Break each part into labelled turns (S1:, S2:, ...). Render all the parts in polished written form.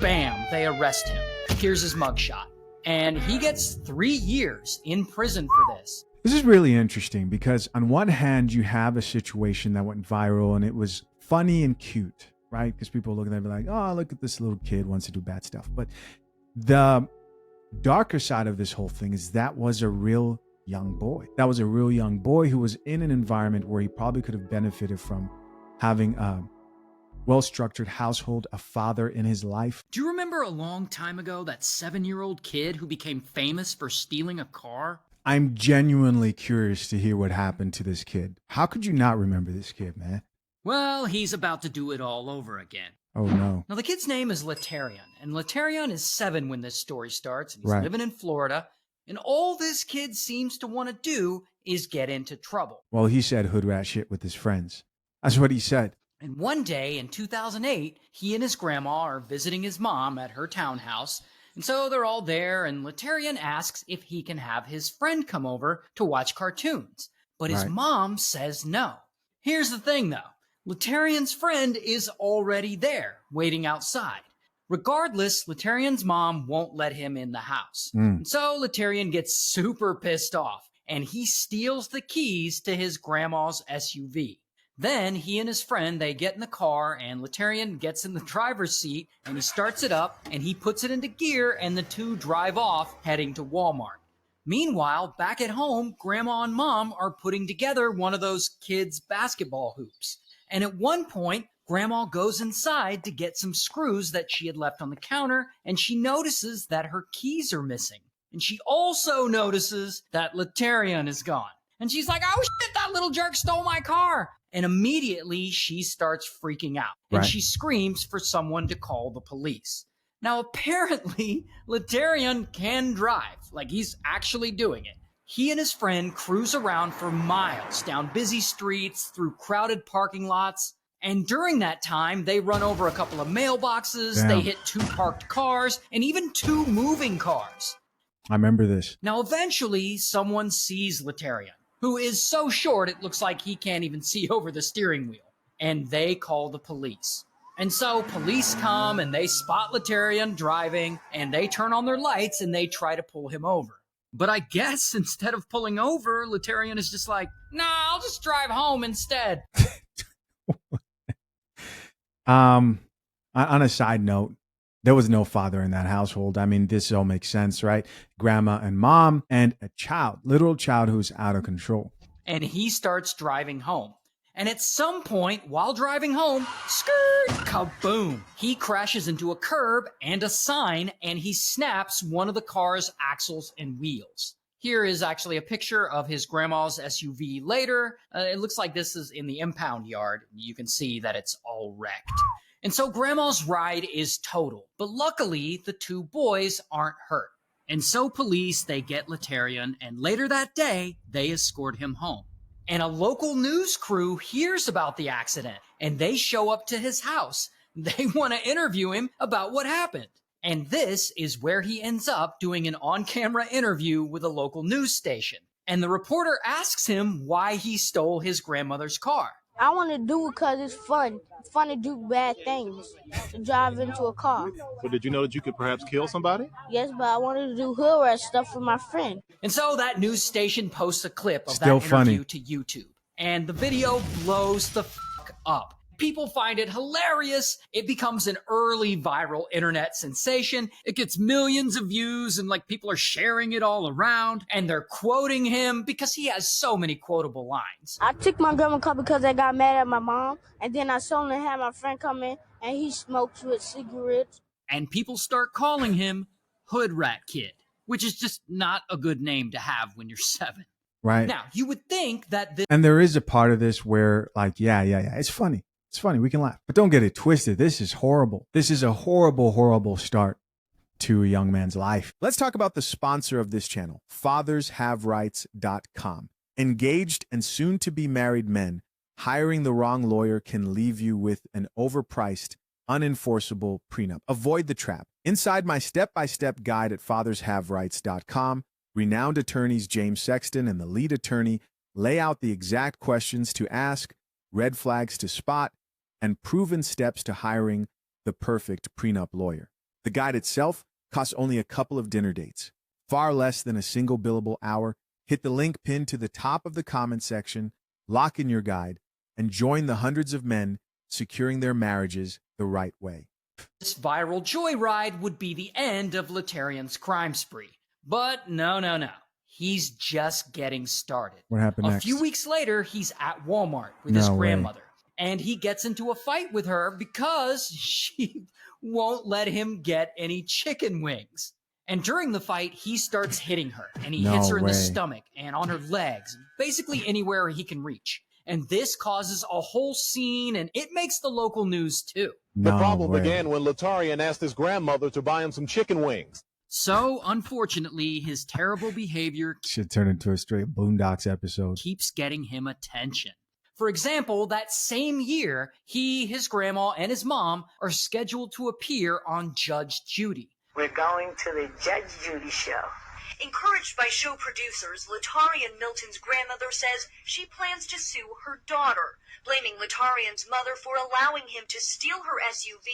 S1: bam, they arrest him. Here's his mugshot. And he gets 3 years in prison for this.
S2: This is really interesting because on one hand, you have a situation that went viral and it was funny and cute, right? Because people look at that and be like, oh, look at this little kid wants to do bad stuff. But the darker side of this whole thing is that was a real young boy. That was a real young boy who was in an environment where he probably could have benefited from having a well-structured household, a father in his life.
S1: Do you remember a long time ago that 7-year-old kid who became famous for stealing a car?
S2: I'm genuinely curious to hear what happened to this kid. How could you not remember this kid, man?
S1: Well, he's about to do it all over again.
S2: Oh, no.
S1: Now, the kid's name is Latarian, and Latarian is 7 when this story starts, and he's
S2: Right.
S1: living in Florida, and all this kid seems to want to do is get into trouble.
S2: Well, he said hood rat shit with his friends. That's what he said.
S1: And one day in 2008, he and his grandma are visiting his mom at her townhouse, and so they're all there, and Latarian asks if he can have his friend come over to watch cartoons, but his
S2: Right.
S1: mom says no. Here's the thing, though. Latarian's friend is already there, waiting outside. Regardless, Latarian's mom won't let him in the house. And so Latarian gets super pissed off, and he steals the keys to his grandma's SUV. Then he and his friend, they get in the car, and Latarian gets in the driver's seat, and he starts it up, and he puts it into gear, and the two drive off, heading to Walmart. Meanwhile, back at home, Grandma and Mom are putting together one of those kids' basketball hoops. And at one point, Grandma goes inside to get some screws that she had left on the counter, and she notices that her keys are missing. And she also notices that Latarian is gone. And she's like, oh shit, that little jerk stole my car. And immediately she starts freaking out. And
S2: Right.
S1: she screams for someone to call the police. Now, apparently, Latarian can drive. Like, he's actually doing it. He and his friend cruise around for miles down busy streets, through crowded parking lots. And during that time, they run over a couple of mailboxes,
S2: Damn.
S1: they hit 2 parked cars, and even 2 moving cars.
S2: I remember this.
S1: Now, eventually, someone sees Latarian, who is so short it looks like he can't even see over the steering wheel. And they call the police. And so police come and they spot Latarian driving, and they turn on their lights and they try to pull him over. But I guess instead of pulling over, Latarian is just like, nah, I'll just drive home instead.
S2: On a side note, there was no father in that household. I mean, this all makes sense, right? Grandma and mom and a child, literal child who's out of control.
S1: And he starts driving home. And at some point, while driving home, skirt, kaboom! He crashes into a curb and a sign, and he snaps one of the car's axles and wheels. Here is actually a picture of his grandma's SUV later. It looks like this is in the impound yard. You can see that it's all wrecked. And so grandma's ride is total. But luckily, the 2 boys aren't hurt. And so police, they get Latarian, and later that day, they escort him home. And a local news crew hears about the accident, and they show up to his house. They want to interview him about what happened. And this is where he ends up doing an on-camera interview with a local news station. And the reporter asks him why he stole his grandmother's car.
S3: I want to do it because it's fun. It's fun to do bad things, to drive into a car.
S4: But did you know that you could perhaps kill somebody?
S3: Yes, but I wanted to do hood rat stuff for my friend.
S1: And so that news station posts a clip of
S2: Still
S1: that
S2: funny.
S1: interview to YouTube. And the video blows the fuck up. People find it hilarious. It becomes an early viral internet sensation. It gets millions of views, and like people are sharing it all around, and they're quoting him because he has so many quotable lines.
S3: I took my grandma's car because I got mad at my mom, and then I suddenly had my friend come in, and he smokes with cigarettes.
S1: And people start calling him Hood Rat Kid, which is just not a good name to have when you're 7.
S2: Right.
S1: Now, you would think that this
S2: And there is a part of this where like, yeah. It's funny. It's funny. We can laugh. But don't get it twisted. This is horrible. This is a horrible, horrible start to a young man's life. Let's talk about the sponsor of this channel, fathershaverights.com. Engaged and soon to be married men, hiring the wrong lawyer can leave you with an overpriced, unenforceable prenup. Avoid the trap. Inside my step-by-step guide at fathershaverights.com, renowned attorneys James Sexton and the lead attorney lay out the exact questions to ask, red flags to spot, and proven steps to hiring the perfect prenup lawyer. The guide itself costs only a couple of dinner dates, far less than a single billable hour. Hit the link pinned to the top of the comment section, lock in your guide, and join the hundreds of men securing their marriages the right way.
S1: This viral joyride would be the end of Latarian's crime spree. But no. He's just getting started.
S2: What happened next?
S1: A few weeks later, he's at Walmart with his grandmother. And he gets into a fight with her because she won't let him get any chicken wings. And during the fight, he starts hitting her. And he hits her in the stomach and on her legs, basically anywhere he can reach. And this causes a whole scene, and it makes the local news too.
S4: The problem began when Latarian asked his grandmother to buy him some chicken wings.
S1: So, unfortunately, his terrible behavior
S2: should turn into a straight Boondocks episode.
S1: Keeps getting him attention. For example, that same year, he, his grandma, and his mom are scheduled to appear on Judge Judy.
S5: We're going to the Judge Judy show.
S6: Encouraged by show producers, Latarian Milton's grandmother says she plans to sue her daughter, blaming Latarian's mother for allowing him to steal her SUV,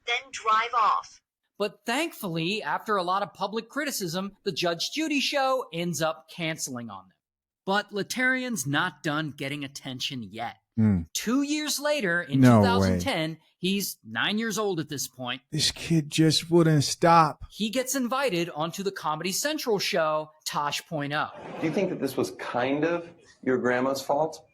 S6: then drive off.
S1: But thankfully, after a lot of public criticism, the Judge Judy show ends up canceling on them. But Latarian's not done getting attention yet. 2 years later, in 2010, he's 9 years old at this point.
S2: This kid just wouldn't stop.
S1: He gets invited onto the Comedy Central show, Tosh.0.
S7: Do you think that this was kind of your grandma's fault?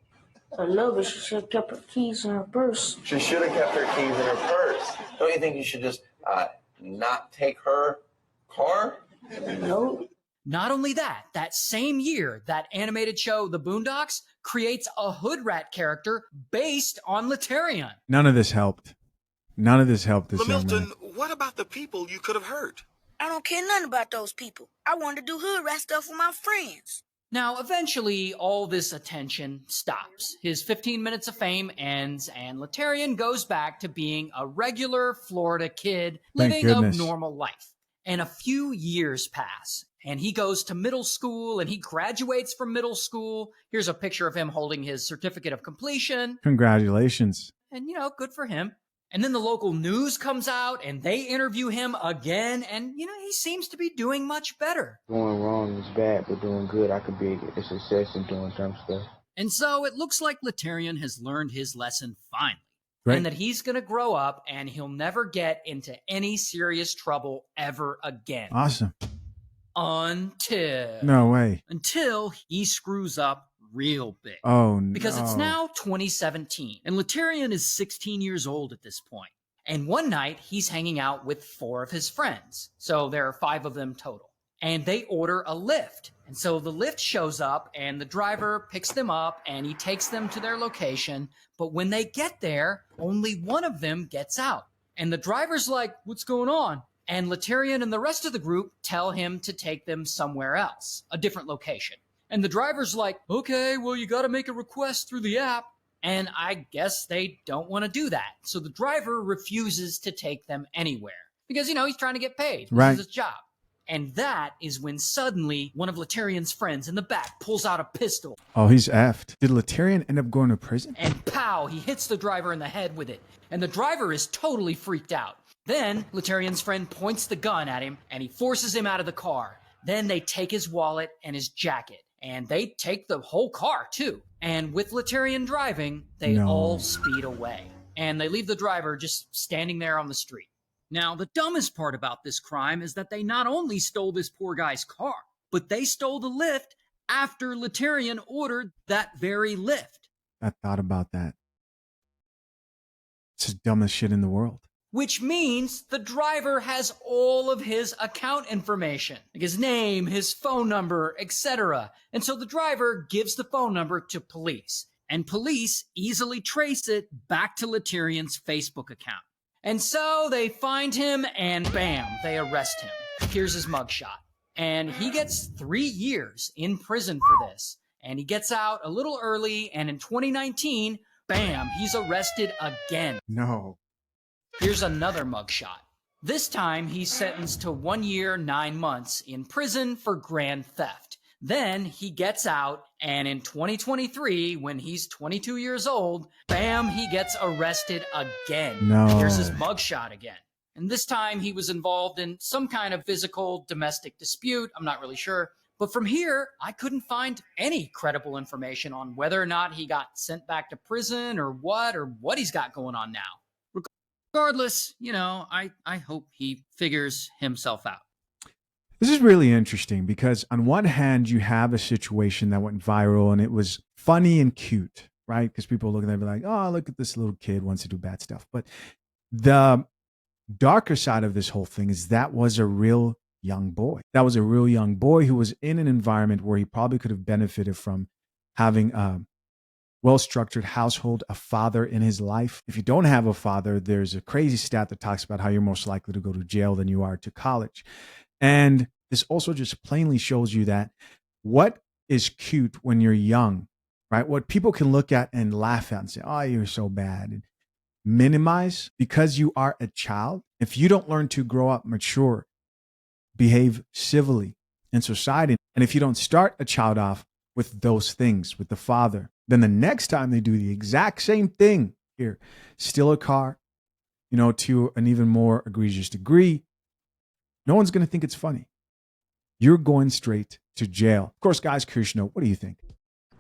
S3: A little bit. She should have kept her keys in her purse.
S7: She should have kept her keys in her purse. Don't you think you should just not take her car?
S3: No.
S1: Not only that, that same year, that animated show, The Boondocks, creates a hood rat character based on Latarian.
S2: None of this helped. None of this helped this young
S8: Milton,
S2: man.
S8: what about the people you could have hurt?
S9: I don't care nothing about those people. I wanted to do hood rat stuff with my friends.
S1: Now, eventually, all this attention stops. His 15 minutes of fame ends, and Latarian goes back to being a regular Florida kid living a normal life. And a few years pass, and he goes to middle school, and he graduates from middle school. Here's a picture of him holding his certificate of completion.
S2: Congratulations.
S1: And, good for him. And then the local news comes out, and they interview him again, and, he seems to be doing much better.
S10: Going wrong is bad, but doing good, I could be a success in doing some stuff.
S1: And so it looks like Latarian has learned his lesson finally.
S2: Right.
S1: And that he's going to grow up, and he'll never get into any serious trouble ever again.
S2: Awesome.
S1: Until he screws up real big.
S2: Oh, no.
S1: Because it's now 2017, and Latarian is 16 years old at this point. And one night, he's hanging out with 4 of his friends. So there are 5 of them total. And they order a lift. And so the lift shows up, and the driver picks them up, and he takes them to their location. But when they get there, only one of them gets out. And the driver's like, "What's going on?" And Latarian and the rest of the group tell him to take them somewhere else, a different location. And the driver's like, "Okay, well, you got to make a request through the app." And I guess they don't want to do that. So the driver refuses to take them anywhere because, he's trying to get paid. This is his job. And that is when suddenly one of Latarian's friends in the back pulls out a pistol.
S2: Oh, he's effed. Did Latarian end up going to prison?
S1: And pow, he hits the driver in the head with it. And the driver is totally freaked out. Then Latarian's friend points the gun at him and he forces him out of the car. Then they take his wallet and his jacket. And they take the whole car, too. And with Latarian driving, they all speed away. And they leave the driver just standing there on the street. Now, the dumbest part about this crime is that they not only stole this poor guy's car, but they stole the lift after Latarian ordered that very lift.
S2: I thought about that. It's the dumbest shit in the world.
S1: Which means the driver has all of his account information, like his name, his phone number, etc. And so the driver gives the phone number to police, and police easily trace it back to Latarian's Facebook account. And so they find him, and bam, they arrest him. Here's his mugshot. And he gets 3 years in prison for this. And he gets out a little early, and in 2019, bam, he's arrested again.
S2: No.
S1: Here's another mugshot. This time, he's sentenced to 1 year, 9 months in prison for grand theft. Then he gets out, and in 2023, when he's 22 years old, bam, he gets arrested again.
S2: No.
S1: Here's his mugshot again. And this time he was involved in some kind of physical domestic dispute. I'm not really sure. But from here, I couldn't find any credible information on whether or not he got sent back to prison or what he's got going on now. Regardless, I hope he figures himself out.
S2: This is really interesting because on one hand, you have a situation that went viral and it was funny and cute, right? Because people look at it and be like, oh, look at this little kid wants to do bad stuff. But the darker side of this whole thing is that was a real young boy. That was a real young boy who was in an environment where he probably could have benefited from having a well-structured household, a father in his life. If you don't have a father, there's a crazy stat that talks about how you're most likely to go to jail than you are to college. And this also just plainly shows you that what is cute when you're young, right? What people can look at and laugh at and say, oh, you're so bad, and minimize because you are a child. If you don't learn to grow up, mature, behave civilly in society, and if you don't start a child off with those things, with the father, then the next time they do the exact same thing, here, steal a car, to an even more egregious degree, no one's going to think it's funny. You're going straight to jail. Of course, guys, Krishna, what do you think?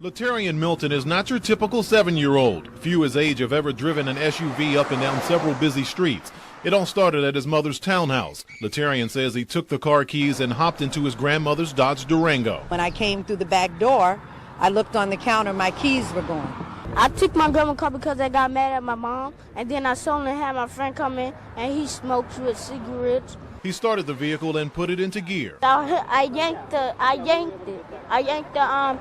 S4: Latarian Milton is not your typical 7-year-old. Few his age have ever driven an SUV up and down several busy streets. It all started at his mother's townhouse. Latarian says he took the car keys and hopped into his grandmother's Dodge Durango.
S11: When I came through the back door, I looked on the counter, my keys were gone.
S3: I took my grandma's car because I got mad at my mom, and then I suddenly had my friend come in, and he smoked with cigarettes.
S4: He started the vehicle and put it into gear.
S3: I yanked the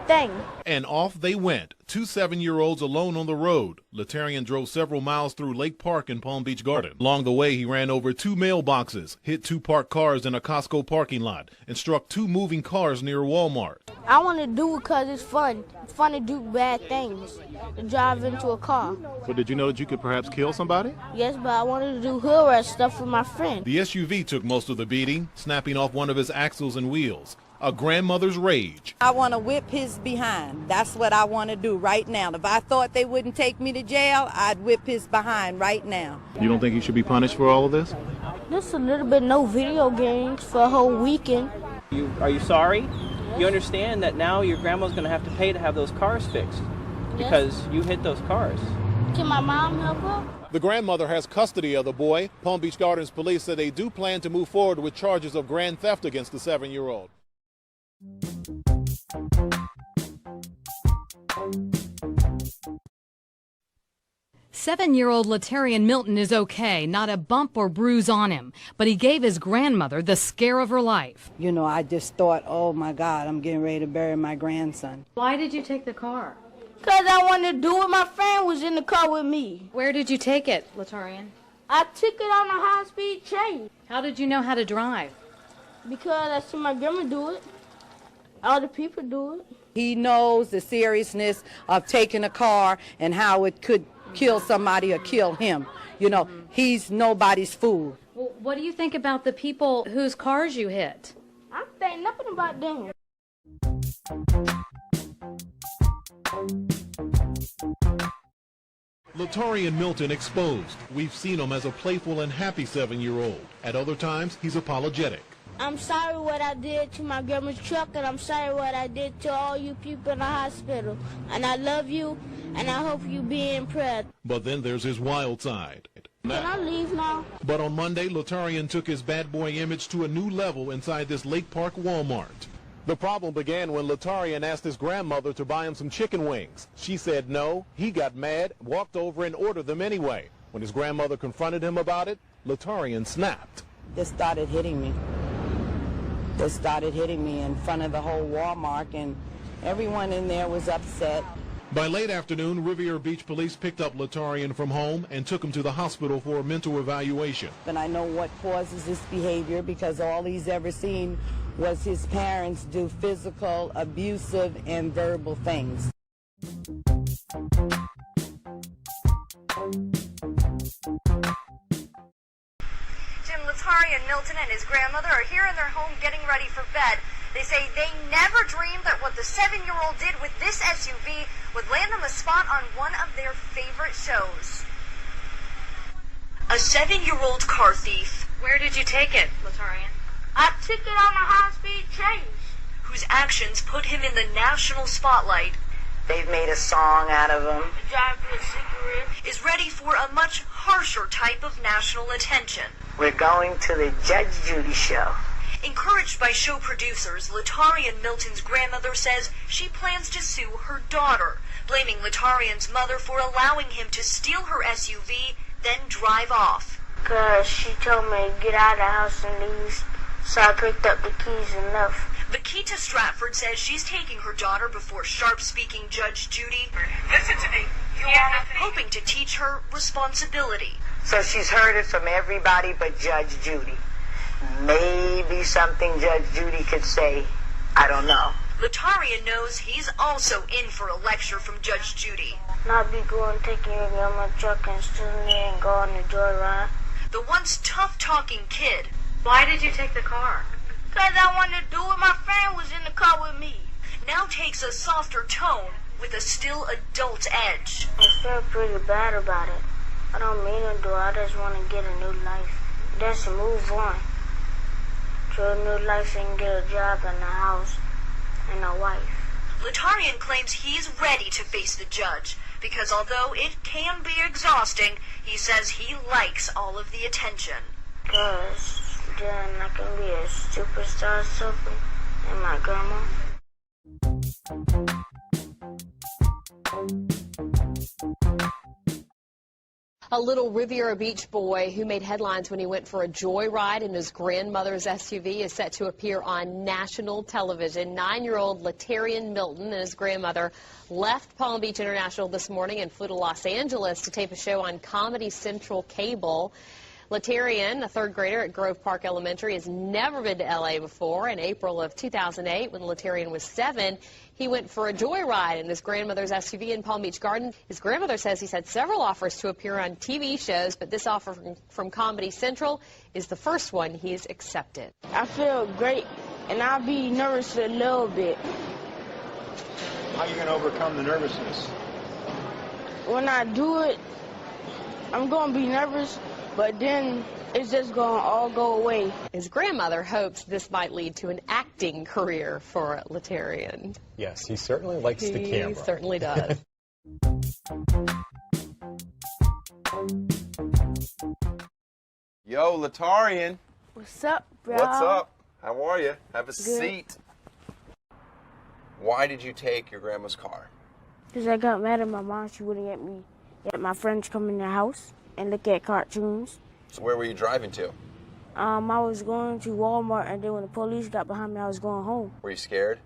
S3: thing.
S4: And off they went. Two 7-year-olds alone on the road. Latarian drove several miles through Lake Park in Palm Beach Garden. Along the way, he ran over 2 mailboxes, hit 2 parked cars in a Costco parking lot, and struck 2 moving cars near Walmart.
S3: I want to do it because it's fun. It's fun to do bad things, to drive into a car.
S4: But did you know that you could perhaps kill somebody?
S3: Yes, but I wanted to do hood rat stuff with my friend.
S4: The SUV took most of the beating, snapping off one of his axles and wheels. A grandmother's rage.
S11: I want to whip his behind. That's what I want to do right now. If I thought they wouldn't take me to jail, I'd whip his behind right now.
S4: You don't think he should be punished for all of this?
S3: Just a little bit, no video games for a whole weekend.
S12: Are you sorry? You understand that now your grandma's going to have to pay to have those cars fixed because you hit those cars.
S3: Can my mom help her?
S4: The grandmother has custody of the boy. Palm Beach Gardens police said they do plan to move forward with charges of grand theft against the 7-year-old.
S13: 7-year-old Latarian Milton is okay, not a bump or bruise on him, but he gave his grandmother the scare of her life.
S11: I just thought, oh my God, I'm getting ready to bury my grandson.
S13: Why did you take the car?
S3: Because I wanted to do it. My friend was in the car with me.
S13: Where did you take it, Latarian?
S3: I took it on a high-speed train.
S13: How did you know how to drive?
S3: Because I see my grandma do it. Other people do it.
S11: He knows the seriousness of taking a car and how it could kill somebody or kill him. He's nobody's fool.
S13: Well, what do you think about the people whose cars you hit?
S3: I think nothing about them.
S4: Latarian Milton exposed. We've seen him as a playful and happy 7-year-old. At other times, he's apologetic.
S3: I'm sorry what I did to my grandma's truck, and I'm sorry what I did to all you people in the hospital. And I love you, and I hope you be impressed.
S4: But then there's his wild side.
S3: Can I leave now?
S4: But on Monday, Latarian took his bad boy image to a new level inside this Lake Park Walmart. The problem began when Latarian asked his grandmother to buy him some chicken wings. She said no. He got mad, walked over, and ordered them anyway. When his grandmother confronted him about it, Latarian snapped.
S11: They started hitting me. They started hitting me in front of the whole Walmart, and everyone in there was upset.
S4: By late afternoon, Riviera Beach police picked up Latarian from home and took him to the hospital for a mental evaluation.
S11: And I know what causes this behavior because all he's ever seen was his parents do physical, abusive, and verbal things.
S6: Latarian Milton and his grandmother are here in their home getting ready for bed. They say they never dreamed that what the 7-year-old did with this SUV would land them a spot on one of their favorite shows. A 7-year-old car thief.
S13: Where did you take it, Latarian?
S3: I took it on a high-speed chase.
S6: Whose actions put him in the national spotlight.
S5: They've made a song out of him.
S3: Drive for a cigarette.
S6: Is ready for a much harsher type of national attention.
S5: We're going to the Judge Judy show.
S6: Encouraged by show producers, Latarian Milton's grandmother says she plans to sue her daughter, blaming Latarian's mother for allowing him to steal her SUV, then drive off.
S3: Because she told me to get out of the house and leave, so I picked up the keys and left.
S6: Vakita Stratford says she's taking her daughter before sharp-speaking Judge Judy.
S5: Listen to me.
S6: Hoping to teach her responsibility.
S5: So she's heard it from everybody but Judge Judy. Maybe something Judge Judy could say. I don't know.
S6: Latarian knows he's also in for a lecture from Judge Judy.
S3: Not be going taking your grandma truck and stealing it and go on the joyride.
S6: The once tough-talking kid.
S13: Why did you take the car?
S3: Because I wanted to do it. My friend was in the car with me.
S6: Now takes a softer tone with a still adult edge.
S3: I feel pretty bad about it. I don't mean to do it. I just want to get a new life. Just move on to a new life and get a job and a house and a wife.
S6: Latarian claims he's ready to face the judge because although it can be exhausting, he says he likes all of the attention.
S3: Because then I can be a superstar something and my grandma.
S14: A little Riviera Beach boy who made headlines when he went for a joyride in his grandmother's SUV is set to appear on national television. 9-year-old Latarian Milton and his grandmother left Palm Beach International this morning and flew to Los Angeles to tape a show on Comedy Central Cable. Latarian, a third grader at Grove Park Elementary, has never been to L.A. before. In April of 2008, when Latarian was 7, he went for a joyride in his grandmother's SUV in Palm Beach Garden. His grandmother says he's had several offers to appear on TV shows, but this offer from Comedy Central is the first one he's accepted.
S3: I feel great, and I'll be nervous a little bit.
S15: How are you going to overcome the nervousness?
S3: When I do it, I'm going to be nervous, but then it's just going to all go away.
S14: His grandmother hopes this might lead to an acting career for Latarian.
S15: Yes, he certainly likes the camera.
S14: He certainly does.
S7: Yo, Latarian.
S3: What's up, bro?
S7: What's up? How are you? Have a seat. Why did you take your grandma's car?
S3: Because I got mad at my mom. She wouldn't let my friends come in the house and look at cartoons.
S7: So where were you driving to?
S3: I was going to Walmart, and then when the police got behind me, I was going home.
S7: Were you scared?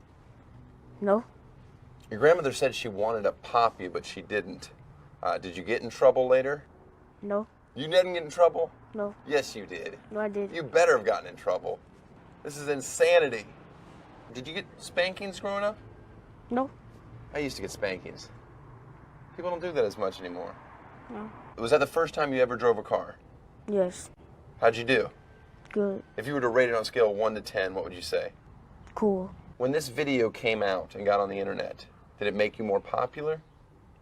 S3: No.
S7: Your grandmother said she wanted to pop you, but she didn't. Did you get in trouble later?
S3: No.
S7: You didn't get in trouble?
S3: No.
S7: Yes, you did.
S3: No, I did.
S7: You better have gotten in trouble. This is insanity. Did you get spankings growing up?
S3: No.
S7: I used to get spankings. People don't do that as much anymore.
S3: No.
S7: Was that the first time you ever drove a car?
S3: Yes.
S7: How'd you do?
S3: Good.
S7: If you were to rate it on a scale of 1 to 10, what would you say?
S3: Cool.
S7: When this video came out and got on the internet, did it make you more popular?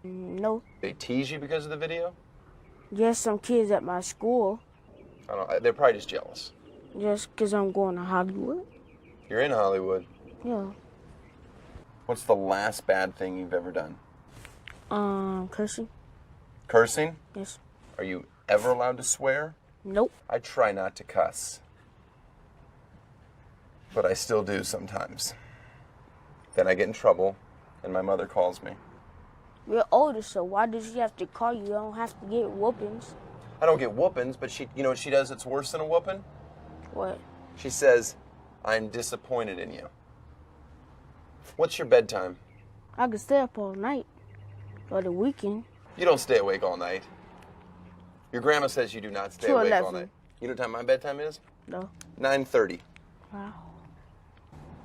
S3: No.
S7: Did they tease you because of the video?
S3: Just some kids at my school.
S7: I don't know. They're probably just jealous.
S3: Just because I'm going to Hollywood.
S7: You're in Hollywood.
S3: Yeah.
S7: What's the last bad thing you've ever done?
S3: Cursing.
S7: Cursing?
S3: Yes.
S7: Are you ever allowed to swear?
S3: Nope.
S7: I try not to cuss. But I still do sometimes. Then I get in trouble, and my mother calls me.
S3: You're older, so why does she have to call you? You don't have to get whoopings.
S7: I don't get whoopings, but you know what she does that's worse than a whooping?
S3: What?
S7: She says, I'm disappointed in you. What's your bedtime?
S3: I could stay up all night. Or the weekend.
S7: You don't stay awake all night. Your grandma says you do not stay awake all night. You know what time my bedtime is?
S3: No.
S7: 9:30.
S3: Wow.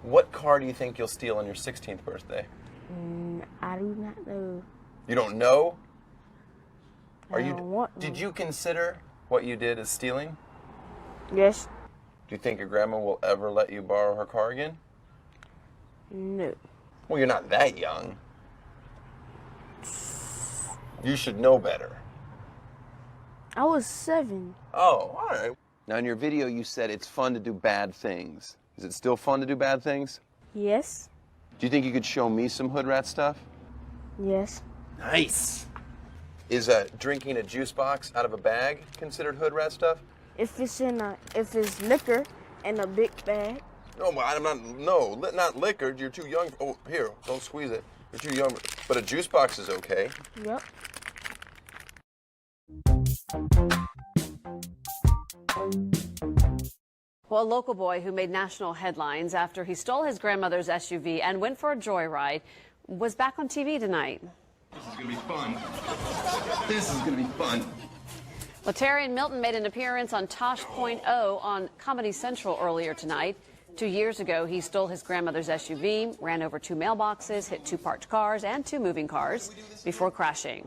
S7: What car do you think you'll steal on your 16th birthday?
S3: I do not know.
S7: You don't know?
S3: Did
S7: you consider what you did as stealing?
S3: Yes.
S7: Do you think your grandma will ever let you borrow her car again?
S3: No.
S7: Well, you're not that young. You should know better.
S3: I was 7.
S7: Oh, all right. Now, in your video, you said it's fun to do bad things. Is it still fun to do bad things?
S3: Yes.
S7: Do you think you could show me some hood rat stuff?
S3: Yes.
S7: Nice. Is drinking a juice box out of a bag considered hood rat stuff?
S3: If it's liquor in a big bag.
S7: No, not liquor. You're too young. Oh, here, don't squeeze it. You're too young. But a juice box is okay.
S3: Yep.
S16: Well, a local boy who made national headlines after he stole his grandmother's SUV and went for a joyride was back on TV tonight.
S7: This is going to be fun. This is going to be fun.
S16: Latarian Milton made an appearance on Tosh.0 on Comedy Central earlier tonight. 2 years ago, he stole his grandmother's SUV, ran over 2 mailboxes, hit 2 parked cars and 2 moving cars before crashing.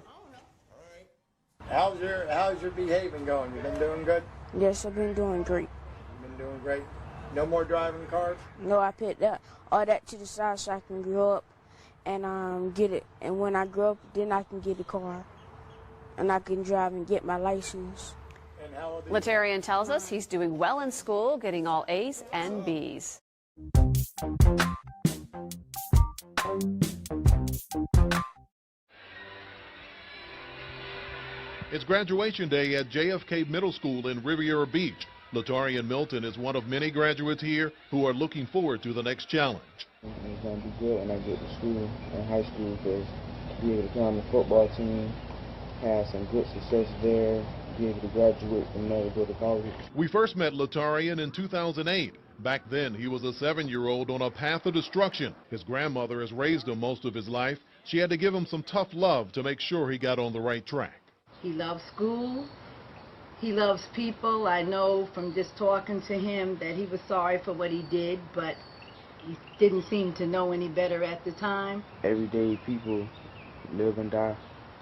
S15: How's your behaving going? You been doing good?
S3: Yes, I've been doing great.
S15: You've been doing great. No more driving cars?
S3: No, I put all that to the side so I can grow up and get it. And when I grow up, then I can get a car and I can drive and get my license.
S16: Latarian tells us he's doing well in school, getting all A's and B's.
S4: It's graduation day at JFK Middle School in Riviera Beach. Latarian Milton is one of many graduates here who are looking forward to the next challenge.
S10: It's going to be good when I get to school, in high school, because to be able to come on the football team, have some good success there, be able to graduate from there to go to college.
S4: We first met Latarian in 2008. Back then, he was a 7-year-old on a path of destruction. His grandmother has raised him most of his life. She had to give him some tough love to make sure he got on the right track.
S17: He loves school. He loves people. I know from just talking to him that he was sorry for what he did, but he didn't seem to know any better at the time.
S10: Every day people live and die,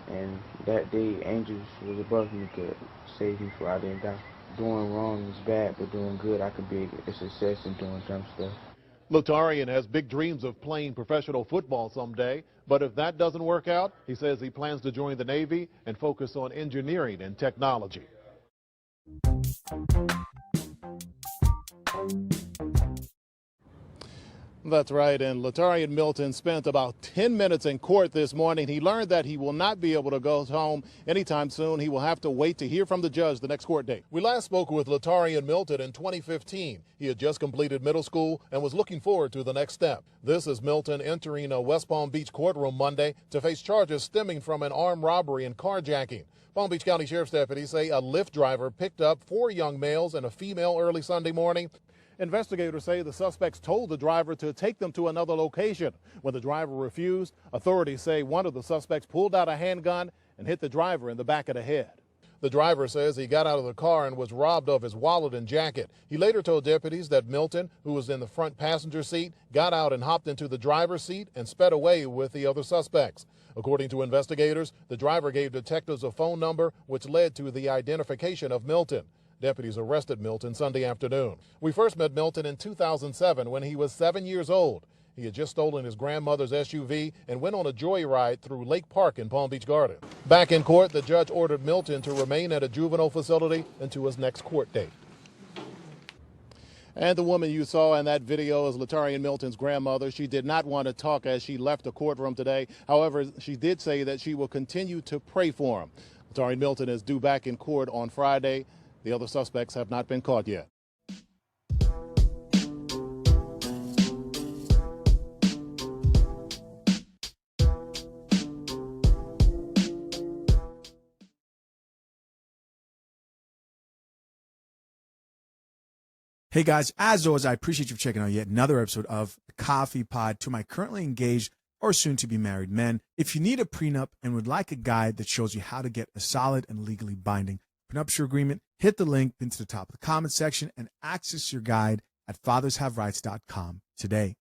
S10: and that day angels was above me to save me before I didn't die. Doing wrong is bad, but doing good, I could be a success in doing some stuff.
S4: Latarian has big dreams of playing professional football someday, but if that doesn't work out, he says he plans to join the Navy and focus on engineering and technology. That's right, and Latarian Milton spent about 10 minutes in court this morning. He learned that he will not be able to go home anytime soon. He will have to wait to hear from the judge the next court date. We last spoke with Latarian Milton in 2015. He had just completed middle school and was looking forward to the next step. This is Milton entering a West Palm Beach courtroom Monday to face charges stemming from an armed robbery and carjacking. Palm Beach County Sheriff's deputies say a Lyft driver picked up 4 young males and a female early Sunday morning. Investigators say the suspects told the driver to take them to another location. When the driver refused, authorities say one of the suspects pulled out a handgun and hit the driver in the back of the head. The driver says he got out of the car and was robbed of his wallet and jacket. He later told deputies that Milton, who was in the front passenger seat, got out and hopped into the driver's seat and sped away with the other suspects. According to investigators, the driver gave detectives a phone number which led to the identification of Milton. Deputies arrested Milton Sunday afternoon. We first met Milton in 2007 when he was 7 years old. He had just stolen his grandmother's SUV and went on a joyride through Lake Park in Palm Beach Gardens. Back in court, the judge ordered Milton to remain at a juvenile facility until his next court date. And the woman you saw in that video is Latarian Milton's grandmother. She did not want to talk as she left the courtroom today. However, she did say that she will continue to pray for him. Latarian Milton is due back in court on Friday. The other suspects have not been caught yet.
S2: Hey guys, as always, I appreciate you for checking out yet another episode of the Coffee Pod. To my currently engaged or soon to be married men, if you need a prenup and would like a guide that shows you how to get a solid and legally binding prenuptial agreement, hit the link into the top of the comment section and access your guide at fathershaverights.com today.